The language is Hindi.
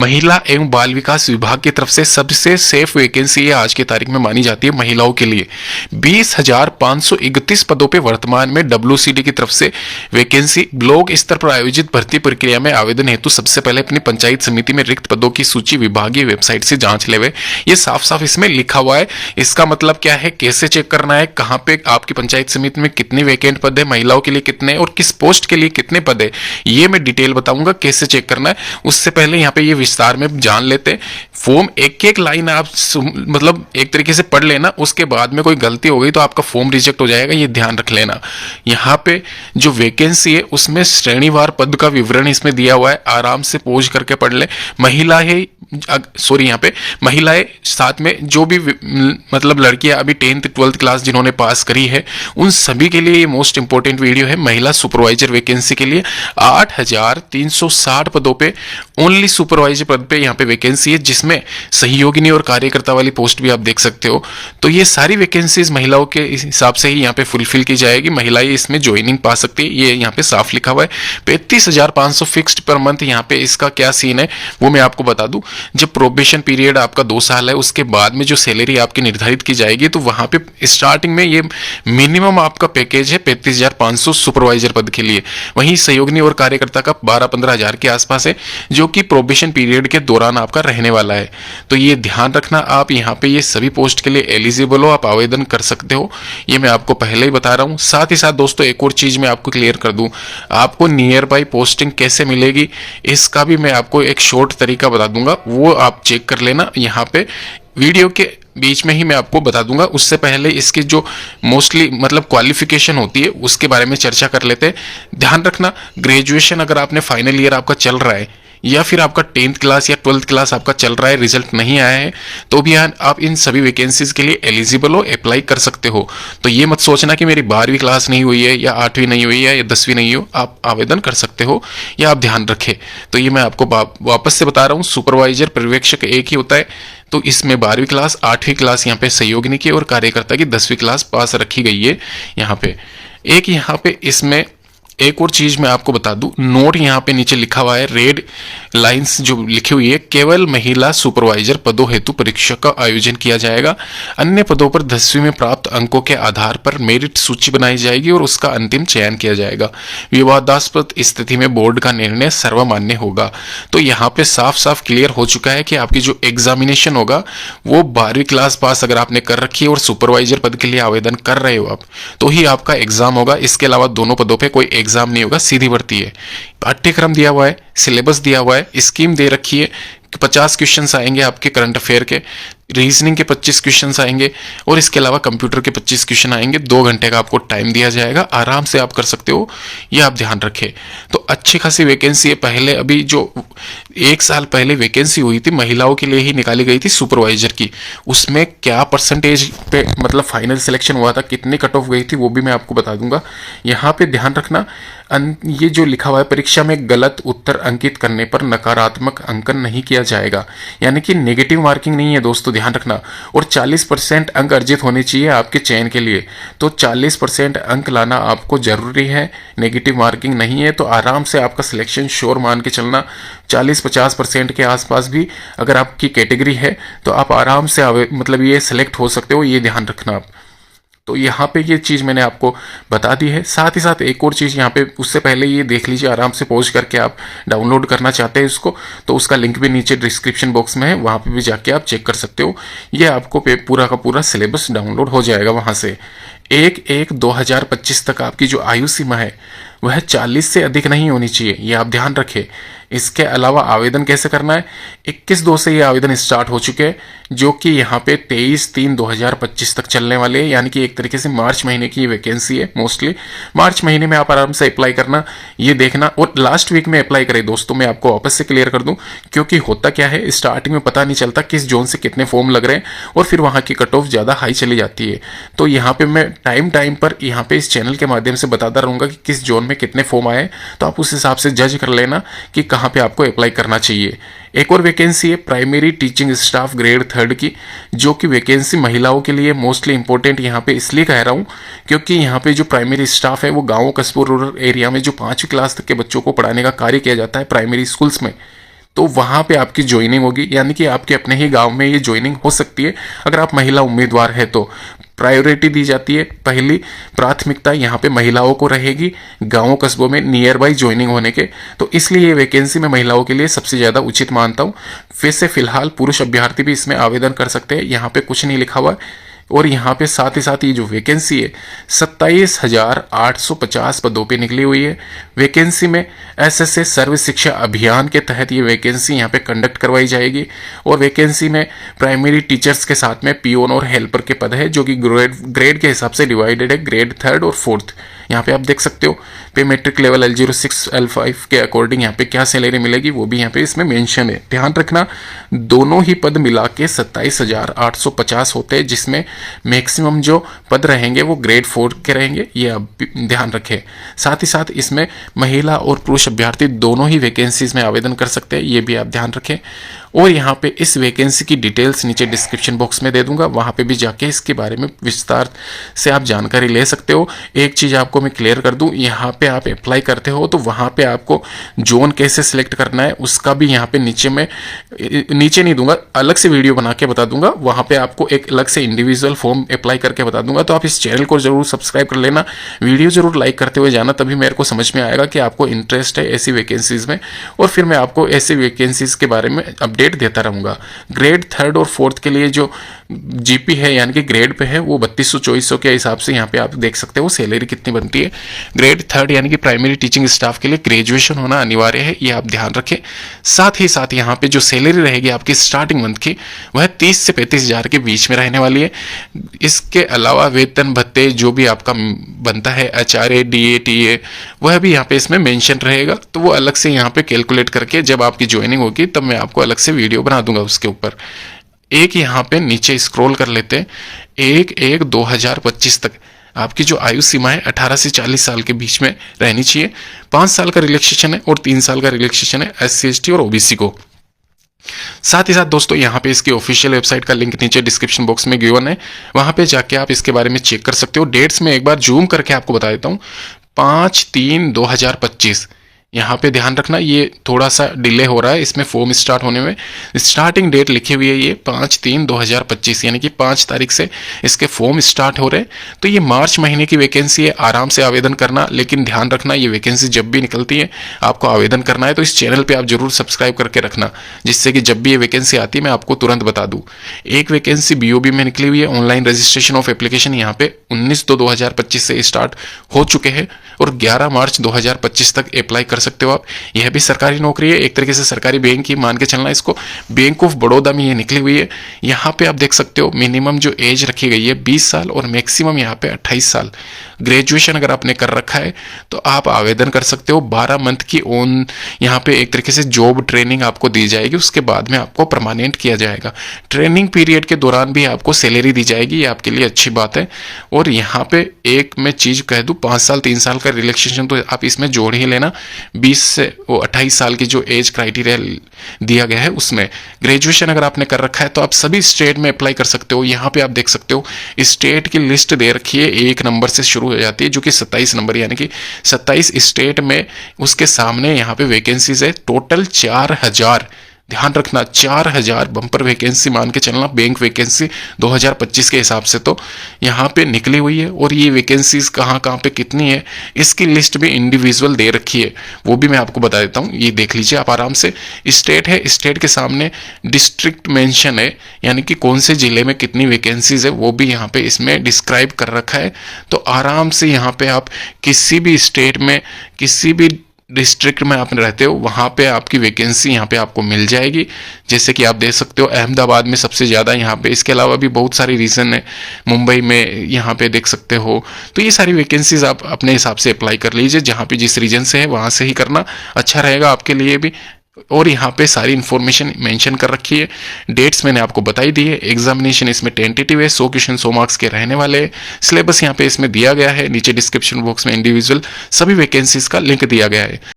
महिला एवं बाल विकास विभाग की तरफ से सबसे सेफ वैकेंसी ये आज की तारीख में मानी जाती है महिलाओं के लिए। 20,531 पदों पे वर्तमान में डब्ल्यूसीडी की तरफ से वैकेंसी। ब्लॉक स्तर पर आयोजित भर्ती प्रक्रिया में आवेदन हेतु सबसे पहले अपनी पंचायत समिति में रिक्त पदों की सूची विभागीय वेबसाइट से जांच लेवे। ये साफ साफ इसमें लिखा हुआ है। इसका मतलब क्या है, कैसे चेक करना है, कहाँ पे आपकी पंचायत समिति में कितनी वैकेंट पद है, महिलाओं के लिए कितने और किस पोस्ट के लिए कितने पद है, ये मैं डिटेल बताऊंगा कैसे चेक करना है। उससे पहले यहाँ पे ये विस्तार में जान लेते हैं। फॉर्म एक एक लाइन आप मतलब एक तरीके से पढ़ लेना, उसके बाद में कोई गलती हो गई तो आपका फॉर्म रिजेक्ट हो जाएगा, ये ध्यान रख लेना। यहाँ पे जो वैकेंसी है उसमें श्रेणीवार पद का विवरण इसमें दिया हुआ है, आराम से पोज करके पढ़ ले। महिला है सॉरी यहाँ पे महिलाएं, साथ में जो भी मतलब लड़कियां अभी 10th 12th क्लास जिन्होंने पास करी है उन सभी के लिए ये मोस्ट इंपोर्टेंट वीडियो है। महिला सुपरवाइजर वैकेंसी के लिए 8,360 पदों पे ओनली सुपरवाइजर पद पे यहाँ पे वैकेंसी है, जिसमें सहयोगिनी और कार्यकर्ता वाली पोस्ट भी आप देख सकते हो। तो ये सारी वैकेंसीज महिलाओं के हिसाब से ही यहाँ पे फुलफिल की जाएगी। महिलाएं इसमें ज्वाइनिंग पा सकती है, ये यहाँ पे साफ लिखा हुआ है। 35,500 फिक्स्ड पर मंथ। यहाँ पे इसका क्या सीन है वो मैं आपको बता दूं। जब प्रोबेशन पीरियड आपका 2 साल है, उसके बाद में जो सैलरी आपकी निर्धारित की जाएगी, तो वहां पे स्टार्टिंग में ये मिनिमम आपका पैकेज है 35,500 सुपरवाइजर पद के लिए। वहीं सहयोगिनी और कार्यकर्ता का 12-15 हज़ार के आसपास है, जो कि प्रोबेशन पीरियड के दौरान आपका रहने वाला है। तो ये ध्यान रखना, आप यहाँ पे ये सभी पोस्ट के लिए एलिजिबल हो, आप आवेदन कर सकते हो, ये मैं आपको पहले ही बता रहा हूँ। साथ ही साथ दोस्तों एक और चीज मैं आपको क्लियर कर दूं, आपको नियर बाई पोस्टिंग कैसे मिलेगी इसका भी मैं आपको एक शॉर्ट तरीका बता दूंगा, वो आप चेक कर लेना। यहाँ पे वीडियो के बीच में ही मैं आपको बता दूंगा। उससे पहले इसकी जो मोस्टली मतलब क्वालिफिकेशन होती है उसके बारे में चर्चा कर लेते हैं। ध्यान रखना, ग्रेजुएशन अगर आपने फाइनल ईयर आपका चल रहा है या फिर आपका 10th क्लास या 12th क्लास आपका चल रहा है, रिजल्ट नहीं आया है, तो भी आप इन सभी वैकेंसीज के लिए एलिजिबल हो, अप्लाई कर सकते हो। तो ये मत सोचना कि मेरी 12वीं क्लास नहीं हुई है या 8वीं नहीं हुई है या 10वीं नहीं हो, आप आवेदन कर सकते हो, या आप ध्यान रखें। तो ये मैं आपको वापस से बता रहा हूँ, सुपरवाइजर पर्यवेक्षक एक ही होता है, तो इसमें 12वीं क्लास 8वीं क्लास यहाँ पे सहयोगिनी की और कार्यकर्ता की 10वीं क्लास पास रखी गई है। यहाँ पे इसमें एक और चीज मैं आपको बता दूं, नोट यहाँ पे नीचे लिखा हुआ है, रेड लाइंस जो लिखी हुई है, केवल महिला सुपरवाइजर पदों हेतु परीक्षा का आयोजन किया जाएगा। अन्य पदों पर 10वीं में प्राप्त अंकों के आधार पर मेरिट सूची बनाई जाएगी और उसका अंतिम चयन किया जाएगा। विवादास्पद स्थिति में बोर्ड का निर्णय सर्वमान्य होगा। तो यहाँ पे साफ साफ क्लियर हो चुका है कि आपकी जो एग्जामिनेशन होगा वो 12वीं क्लास पास अगर आपने कर रखी है और सुपरवाइजर पद के लिए आवेदन कर रहे हो आप, तो ही आपका एग्जाम होगा। इसके अलावा दोनों पदों पर कोई एग्जाम नहीं होगा, सीधी भर्ती है। पाठ्यक्रम दिया हुआ है, सिलेबस दिया हुआ है, स्कीम दे रखी है। 50 क्वेश्चंस आएंगे आपके करंट अफेयर के, रीजनिंग के 25 क्वेश्चंस आएंगे और इसके अलावा कंप्यूटर के 25 क्वेश्चन आएंगे। 2 घंटे का आपको टाइम दिया जाएगा, आराम से आप कर सकते हो, ये आप ध्यान रखें। तो अच्छी खासी वैकेंसी है। पहले अभी जो 1 साल पहले वैकेंसी हुई थी महिलाओं के लिए ही निकाली गई थी सुपरवाइजर की, उसमें क्या परसेंटेज पे मतलब फाइनल सिलेक्शन हुआ था, कितनी कट ऑफ गई थी, वो भी मैं आपको बता दूंगा। यहाँ पे ध्यान रखना, ये जो लिखा हुआ है, परीक्षा में गलत उत्तर अंकित करने पर नकारात्मक अंकन नहीं किया जाएगा, यानी कि नेगेटिव मार्किंग नहीं है दोस्तों, ध्यान रखना। और 40% अंक अर्जित होने चाहिए आपके चयन के लिए, तो 40% अंक लाना आपको जरूरी है, नेगेटिव मार्किंग नहीं है। तो आराम से आपका सिलेक्शन श्योर मान के चलना। 40-50% के आसपास भी अगर आपकी कैटेगरी है तो आप आराम से मतलब ये सिलेक्ट हो सकते हो, ये ध्यान रखना आप। तो यहाँ पे ये चीज़ मैंने आपको बता दी है। साथ ही साथ एक और चीज़ यहाँ पे, उससे पहले ये देख लीजिए, आराम से पॉज करके आप डाउनलोड करना चाहते हैं इसको, तो उसका लिंक भी नीचे डिस्क्रिप्शन बॉक्स में है, वहाँ पे भी जाके आप चेक कर सकते हो। ये आपको पूरा का पूरा सिलेबस डाउनलोड हो जाएगा वहाँ से। 1/1/2025 तक आपकी जो आयु सीमा है वह 40 से अधिक नहीं होनी चाहिए, ये आप ध्यान रखें। इसके अलावा आवेदन कैसे करना है, 21/2 से ये आवेदन स्टार्ट हो चुके हैं, जो कि यहाँ पे 23/3/2025 तक चलने वाले हैं, यानी कि एक तरीके से मार्च महीने की ये वैकेंसी है। मोस्टली मार्च महीने में आप आराम से अप्लाई करना, ये देखना, और लास्ट वीक में अप्लाई करें दोस्तों। मैं आपको वापस से क्लियर कर दूं, क्योंकि होता क्या है, स्टार्टिंग में पता नहीं चलता किस जोन से कितने फॉर्म लग रहे हैं और फिर वहाँ की कट ऑफ ज़्यादा हाई चली जाती है। तो यहाँ पे मैं टाइम पर यहाँ पे इस चैनल के माध्यम से बताता रहूँगा कि किस जोन में कितने फॉर्म आए, तो आप उस हिसाब से जज कर लेना कि कहाँ पे आपको अप्लाई करना चाहिए। एक और वैकेंसी है प्राइमरी टीचिंग स्टाफ ग्रेड 3 की, जो कि वैकेंसी महिलाओं के लिए मोस्टली इंपॉर्टेंट यहाँ पे इसलिए कह रहा हूँ क्योंकि यहाँ पे जो प्राइमरी स्टाफ है वो गाँव कस्बों रूरल एरिया में जो 5वीं क्लास तक के बच्चों को पढ़ाने का कार्य किया जाता है प्राइमरी स्कूल्स में, तो वहाँ पे आपकी ज्वाइनिंग होगी, यानी कि आपके अपने ही गांव में ये ज्वाइनिंग हो सकती है। अगर आप महिला उम्मीदवार है तो प्रायोरिटी दी जाती है, पहली प्राथमिकता यहाँ पे महिलाओं को रहेगी गांवों कस्बों में नियर बाई ज्वाइनिंग होने के। तो इसलिए ये वैकेंसी मैं महिलाओं के लिए सबसे ज़्यादा उचित मानता हूँ। वैसे फिलहाल पुरुष अभ्यर्थी भी इसमें आवेदन कर सकते हैं, यहाँ पे कुछ नहीं लिखा हुआ है। और यहाँ पे साथ ही साथ ये जो वैकेंसी है 27,850 पदों पे निकली हुई है। वैकेंसी में एसएसए सर्व शिक्षा अभियान के तहत ये वैकेंसी यहाँ पे कंडक्ट करवाई जाएगी। और वैकेंसी में प्राइमरी टीचर्स के साथ में पियोन और हेल्पर के पद है, जो कि ग्रेड के हिसाब से डिवाइडेड है, ग्रेड 3rd और 4th। यहाँ पे आप देख सकते हो पे मेट्रिक लेवल L06 L5 के अकॉर्डिंग यहाँ पे क्या सैलरी मिलेगी वो भी यहाँ पे इसमें मेंशन है। ध्यान रखना दोनों ही पद मिला के 27,850 होते हैं, जिसमें मैक्सिमम जो पद रहेंगे वो ग्रेड 4 के रहेंगे, ये आप ध्यान रखें। साथ ही साथ इसमें महिला और पुरुष अभ्यर्थी दोनों ही वैकेंसीज में आवेदन कर सकते हैं, ये भी आप ध्यान रखें। और यहाँ पे इस वैकेंसी की डिटेल्स नीचे डिस्क्रिप्शन बॉक्स में दे दूंगा, वहाँ पे भी जाके इसके बारे में विस्तार से आप जानकारी ले सकते हो। एक चीज़ आपको मैं क्लियर कर दूं, यहाँ पे आप अप्लाई करते हो तो वहाँ पे आपको जोन कैसे सिलेक्ट करना है उसका भी यहाँ पे नीचे नहीं दूंगा, अलग से वीडियो बना के बता दूंगा। वहाँ पे आपको एक अलग से इंडिविजुअल फॉर्म अप्लाई करके बता दूंगा। तो आप इस चैनल को जरूर सब्सक्राइब कर लेना, वीडियो जरूर लाइक करते हुए जाना, तभी मेरे को समझ में आएगा कि आपको इंटरेस्ट है ऐसी वैकेंसीज में, और फिर मैं आपको ऐसी वैकेंसीज के बारे में अपडेट देता रहूंगा। ग्रेड 3rd और 4th के लिए जो जीपी है यानी कि ग्रेड पे है वो 3200-2400 के हिसाब से यहाँ पे आप देख सकते हो सैलरी कितनी बनती है। ग्रेड 3rd यानी कि प्राइमरी टीचिंग स्टाफ के लिए ग्रेजुएशन होना अनिवार्य है, ये आप ध्यान रखें। साथ ही साथ यहाँ पे जो सैलरी रहेगी आपकी स्टार्टिंग मंथ की वह 30 से 35 हज़ार के बीच में रहने वाली है। इसके अलावा वेतन भत्ते जो भी आपका बनता है HRA DA TA वह भी यहाँ पे इसमें मेंशन रहेगा, तो वो अलग से यहाँ पे कैलकुलेट करके जब आपकी ज्वाइनिंग होगी तब मैं आपको अलग से वीडियो बना दूंगा उसके ऊपर। एक यहाँ पे नीचे स्क्रॉल कर लेते हैं, 1/1/2025 तक आपकी जो आयु सीमा है 18 से 40 साल के बीच में रहनी चाहिए। 5 साल का रिलैक्सेशन है और 3 साल का रिलैक्सेशन है SC ST और OBC को। साथ ही साथ दोस्तों यहाँ पे इसकी ऑफिशियल वेबसाइट का लिंक नीचे डिस्क्रिप्शन बॉक्स में गिवन है, वहां पे जाके आप इसके बारे में चेक कर सकते हो। डेट्स में एक बार जूम करके आपको बता देता हूँ, 5/3/2025 यहाँ पे ध्यान रखना, ये थोड़ा सा डिले हो रहा है इसमें फॉर्म स्टार्ट होने में। स्टार्टिंग डेट लिखी हुई है ये 5/3/2025 यानी कि 5 तारीख से इसके फॉर्म स्टार्ट हो रहे हैं। तो ये मार्च महीने की वैकेंसी है, आराम से आवेदन करना, लेकिन ध्यान रखना ये वैकेंसी जब भी निकलती है आपको आवेदन करना है, तो इस चैनल पर आप जरूर सब्सक्राइब करके रखना, जिससे कि जब भी ये वैकेंसी आती है मैं आपको तुरंत बता दूँ। एक वैकेंसी BOB में निकली हुई है, ऑनलाइन रजिस्ट्रेशन ऑफ एप्लीकेशन यहाँ पे 19/2/2025 से स्टार्ट हो चुके हैं और 11 मार्च 2025 तक अप्लाई कर सकते हो आप। यह भी सरकारी नौकरी है, एक तरीके से सरकारी बैंक ही मान के चलना इसको। बैंक ऑफ बड़ौदा में ये निकली हुई है। यहाँ पे आप देख सकते हो मिनिमम जो एज रखी गई है 20 साल और मैक्सिमम यहाँ पे 28 साल। ग्रेजुएशन अगर आपने कर रखा है तो आप आवेदन कर सकते हो। 12 मंथ की ऑन यहाँ पे एक तरीके से जॉब ट्रेनिंग आपको दी जाएगी, उसके बाद में आपको परमानेंट किया जाएगा। ट्रेनिंग पीरियड के दौरान भी आपको सैलरी दी जाएगी, ये आपके लिए अच्छी बात है। और यहाँ पे एक मैं चीज कह दूं, 5 साल 3 साल का रिलैक्सेशन तो आप इसमें जोड़ ही लेना। 20 से वो 28 साल की जो एज क्राइटेरिया दिया गया है उसमें ग्रेजुएशन अगर आपने कर रखा है तो आप सभी स्टेट में अप्लाई कर सकते हो। यहाँ पे आप देख सकते हो स्टेट की लिस्ट दे रखी है, 1 नंबर से शुरू हो जाती है जो कि 27 नंबर यानी कि 27 स्टेट में उसके सामने यहाँ पे वैकेंसीज है टोटल 4000। ध्यान रखना 4000 बम्पर वैकेंसी मान के चलना, बैंक वैकेंसी 2025 के हिसाब से तो यहाँ पे निकली हुई है। और ये वैकेंसीज कहाँ पे कितनी है इसकी लिस्ट भी इंडिविजुअल दे रखी है, वो भी मैं आपको बता देता हूँ, ये देख लीजिए आप आराम से। स्टेट है, स्टेट के सामने डिस्ट्रिक्ट मेंशन है यानी कि कौन से जिले में कितनी वैकेंसीज है वो भी यहाँ पे इसमें डिस्क्राइब कर रखा है। तो आराम से यहाँ पे आप किसी भी स्टेट में किसी भी डिस्ट्रिक्ट में आप रहते हो वहाँ पे आपकी वैकेंसी यहाँ पे आपको मिल जाएगी। जैसे कि आप देख सकते हो अहमदाबाद में सबसे ज़्यादा यहाँ पे, इसके अलावा भी बहुत सारी रीजन है, मुंबई में यहाँ पे देख सकते हो। तो ये सारी वैकेंसीज आप अपने हिसाब से अप्लाई कर लीजिए, जहाँ पे जिस रीजन से है वहाँ से ही करना अच्छा रहेगा आपके लिए भी। और यहाँ पे सारी इन्फॉर्मेशन मेंशन कर रखी है, डेट्स मैंने आपको बताई दी है। एग्जामिनेशन इसमें टेंटेटिव है, 100 क्वेश्चन 100 मार्क्स के रहने वाले हैं। सिलेबस यहाँ पे इसमें दिया गया है, नीचे डिस्क्रिप्शन बॉक्स में इंडिविजुअल सभी वैकेंसीज का लिंक दिया गया है।